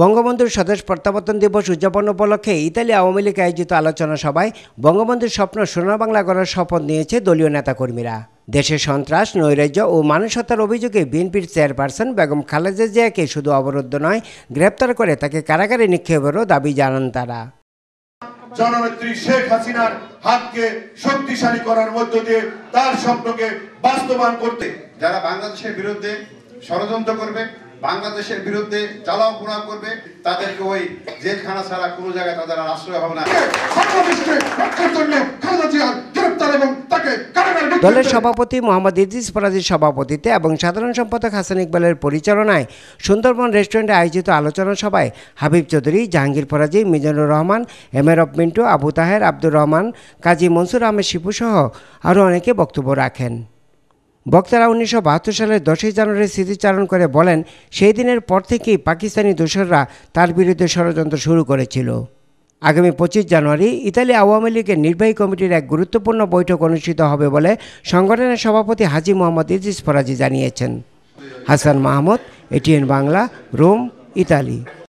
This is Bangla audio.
বঙ্গবন্ধুর স্বদেশ প্রত্যাবর্তন দিবস উদযাপন উপলক্ষে ইতালি আওয়ামী লীগ আয়োজিত আলোচনা সভায় বঙ্গবন্ধুর স্বপ্ন সোনার বাংলা গড়ার শপথ নিয়েছে দলীয় নেতাকর্মীরা। দেশে সন্ত্রাস, নৈরাজ্য ও মানুষ হত্যার অভিযোগে বিএনপির চেয়ারপারসন বেগম খালেদা জিয়াকে শুধু অবরুদ্ধ নয়, গ্রেপ্তার করে তাকে কারাগারে নিক্ষেপেরও দাবি জানান তারা। জননেত্রী শেখ হাসিনার হাতকে শক্তিশালী করার মধ্য দিয়ে তার স্বপ্নকে বাস্তবায়ন করতে যারা বাংলাদেশের বিরুদ্ধে ষড়যন্ত্র করবে, বাংলাদেশের বিরুদ্ধে জ্বালাও পোড়াও করবে, তাদেরকে ওই জেলখানা ছাড়া কোনো জায়গায় তাদের আর আশ্রয় হবে না। দলের সভাপতি মোহাম্মদ ইদ্রিস ফরাজীর সভাপতিত্বে এবং সাধারণ সম্পাদক হাসান ইকবালের পরিচালনায় সুন্দরবন রেস্টুরেন্টে আয়োজিত আলোচনা সভায় হাবিব চৌধুরী, জাহাঙ্গীর ফরাজী, মিজানুর রহমান, এমএরব মিন্টু, আবু তাহের, আব্দুর রহমান, কাজী মনসুর আহমেদ শিপু সহ আরও অনেকে বক্তব্য রাখেন। বক্তারা 1972 সালের 10ই জানুয়ারি স্মৃতিচারণ করে বলেন, সেই দিনের পর থেকেই পাকিস্তানি দোসররা তার বিরুদ্ধে ষড়যন্ত্র শুরু করেছিল। আগামী 25 জানুয়ারি ইতালি আওয়ামী লীগের নির্বাহী কমিটির এক গুরুত্বপূর্ণ বৈঠক অনুষ্ঠিত হবে বলে সংগঠনের সভাপতি হাজী মোহাম্মদ ইদ্রিস ফরাজী জানিয়েছেন। Hasan Mahmud, ATN Bangla, Rome, Italy.